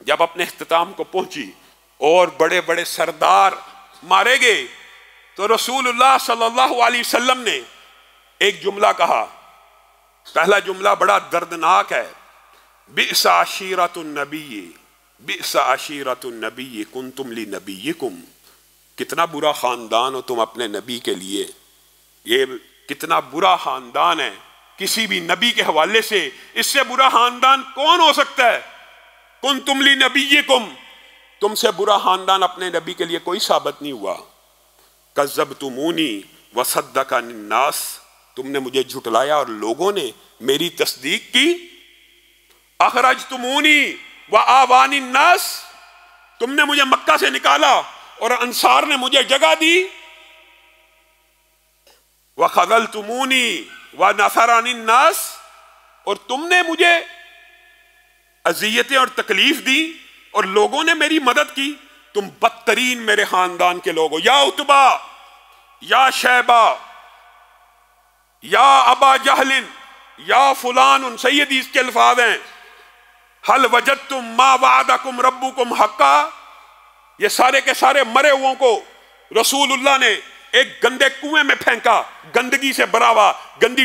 جب اپنے اختتام کو پہنچی اور بڑے بڑے سردار مارے گئے تو رسول اللہ صلی اللہ علیہ وسلم نے ایک جملہ کہا. پہلا جملہ بڑا دردناک ہے. بئس عشیرۃ النبی، بئس عشیرۃ النبی کنتم لنبیکم. کتنا برا خاندان ہو تم اپنے نبی کے لیے. یہ کتنا برا خاندان ہے کسی بھی نبی کے حوالے سے. اس سے برا خاندان کون ہو سکتا ہے؟ کنتم لنبیکم، تم سے برا خاندان اپنے نبی کے لیے کوئی ثابت نہیں ہوا. کذبتمونی وصدقنی الناس، تم نے مجھے جھٹلایا اور لوگوں نے میری تصدیق کی. اخرجتمونی وآوانی الناس، تم نے مجھے مکہ سے نکالا اور انصار نے مجھے جگہ دی. وخذلتمونی ونصرنی الناس، اور تم نے مجھے اذیتیں اور تکلیف دی اور لوگوں نے میری مدد کی. تم بدترین میرے خاندان کے لوگ ہو. یا عتبہ، یا شیبہ، یا ابا جہل، یا فلان. سیدی اس کے الفاظ ہیں حل وجدتم ما وعدکم ربکم حقا. یہ سارے کے سارے مرے ہوئوں کو رسول اللہ نے ایک گندے کنویں میں پھینکا، گندگی سے بھرا ہوا، گندی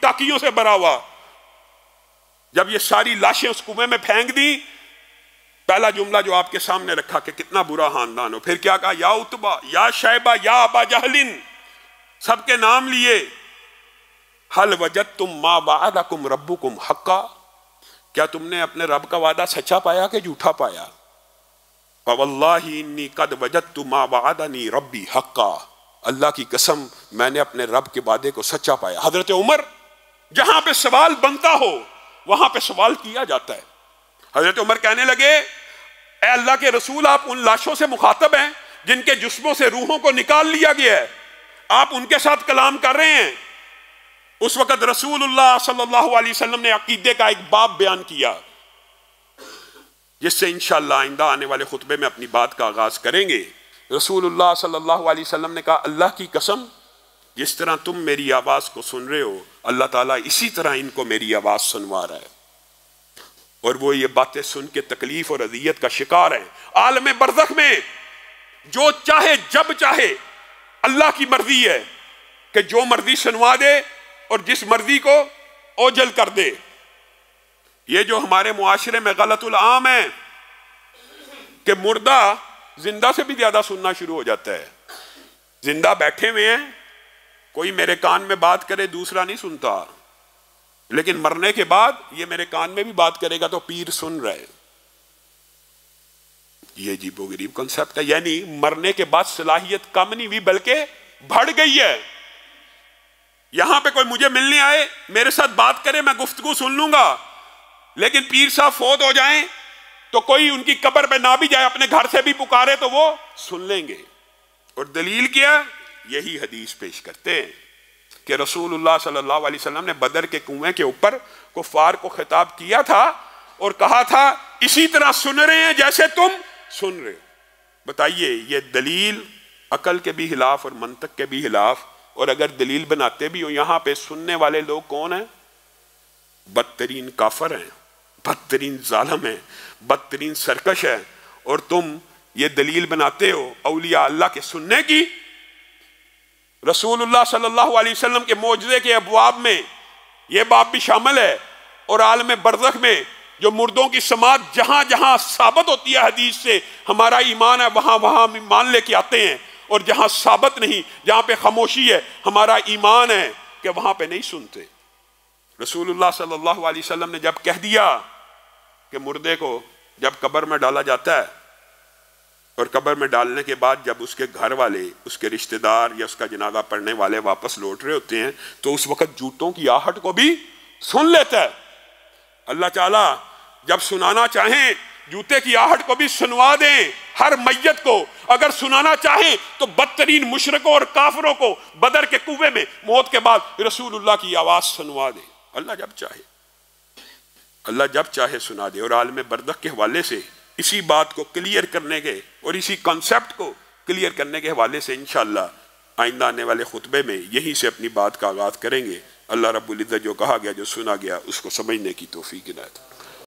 ٹاکیوں سے بھرا ہوا. جب یہ ساری لاشیں اس کنویں میں پھینک دی، پہلا جملہ جو آپ کے سامنے رکھا کہ کتنا برا خاندان ہو. پھر کیا کہا؟ یا عتبہ، یا شیبہ، یا ابا جہل، سب کے نام لیے. حل وجدتم ما وعدکم ربکم حقا، کیا تم نے اپنے رب کا وعدہ سچا پایا کہ جھوٹا پایا؟ فواللہ انی قد وجدت ما وعدنی ربی حقا، اللہ کی قسم میں نے اپنے رب کے وعدے کو سچا پایا. حضرت عمر، جہاں پہ سوال بنتا ہو وہاں پہ سوال کیا جاتا ہے. حضرت عمر کہنے لگے اے اللہ کے رسول، آپ ان لاشوں سے مخاطب ہیں جن کے جسموں سے روحوں کو نکال لیا گیا ہے، آپ ان کے ساتھ کلام کر رہے ہیں. اس وقت رسول اللہ صلی اللہ علیہ وسلم نے عقیدے کا ایک باب بیان کیا جس سے انشاءاللہ آئندہ آنے والے خطبے میں اپنی بات کا آغاز کریں گے. رسول اللہ صلی اللہ علیہ وسلم نے کہا اللہ کی قسم جس طرح تم میری آواز کو سن رہے ہو، اللہ تعالیٰ اسی طرح ان کو میری آواز سنوا رہا ہے، اور وہ یہ باتیں سن کے تکلیف اور اذیت کا شکار ہیں. عالم برزخ میں جو چاہے جب چاہے، اللہ کی مرضی ہے کہ جو مرضی سنوا دے اور جس مرضی کو اوجل کر دے. یہ جو ہمارے معاشرے میں غلط العام ہے کہ مردہ زندہ سے بھی زیادہ سننا شروع ہو جاتا ہے. زندہ بیٹھے ہوئے ہیں، کوئی میرے کان میں بات کرے دوسرا نہیں سنتا، لیکن مرنے کے بعد یہ میرے کان میں بھی بات کرے گا تو پیر سن رہے. یہ عجیب و غریب کنسپٹ ہے. یعنی مرنے کے بعد صلاحیت کم نہیں ہوئی بلکہ بڑھ گئی ہے. یہاں پہ کوئی مجھے ملنے آئے، میرے ساتھ بات کرے، میں گفتگو سن لوں گا، لیکن پیر صاحب فوت ہو جائیں تو کوئی ان کی قبر پہ نہ بھی جائے، اپنے گھر سے بھی پکارے تو وہ سن لیں گے. اور دلیل کیا؟ یہی حدیث پیش کرتے ہیں کہ رسول اللہ صلی اللہ علیہ وسلم نے بدر کے کنویں کے اوپر کفار کو خطاب کیا تھا اور کہا تھا اسی طرح سن رہے ہیں جیسے تم سن رہے ہو. بتائیے یہ دلیل عقل کے بھی خلاف اور منطق کے بھی خلاف، اور اگر دلیل بناتے بھی ہو یہاں پہ سننے والے لوگ کون ہیں؟ بدترین کافر ہیں، بدترین ظالم ہیں، بدترین سرکش ہیں. اور تم یہ دلیل بناتے ہو اولیاء اللہ کے سننے کی. رسول اللہ صلی اللہ علیہ وسلم کے معجزے کے ابواب میں یہ باب بھی شامل ہے، اور عالم برزخ میں جو مردوں کی سماعت جہاں جہاں ثابت ہوتی ہے حدیث سے ہمارا ایمان ہے، وہاں وہاں ایمان لے کے آتے ہیں، اور جہاں ثابت نہیں، جہاں پہ خاموشی ہے، ہمارا ایمان ہے کہ وہاں پہ نہیں سنتے. رسول اللہ صلی اللہ علیہ وسلم نے جب کہہ دیا کہ مردے کو جب قبر میں ڈالا جاتا ہے اور قبر میں ڈالنے کے بعد جب اس کے گھر والے، اس کے رشتہ دار یا اس کا جنازہ پڑھنے والے واپس لوٹ رہے ہوتے ہیں تو اس وقت جوتوں کی آہٹ کو بھی سن لیتا ہے. اللہ تعالیٰ جب سنانا چاہیں جوتے کی آہٹ کو بھی سنوا دیں ہر میت کو. اگر سنانا چاہیں تو بدترین مشرکوں اور کافروں کو بدر کے کنویں میں موت کے بعد رسول اللہ کی آواز سنوا دیں. اللہ جب چاہے سنا دے. اور عالم برزخ کے حوالے سے اسی بات کو کلیئر کرنے کے اور اسی کنسپٹ کو کلیئر کرنے کے حوالے سے انشاءاللہ آئندہ آنے والے خطبے میں یہیں سے اپنی بات کا آغاز کریں گے. اللہ رب العزت جو کہا گیا، جو سنا گیا، اس کو سمجھنے کی توفیق عنایت.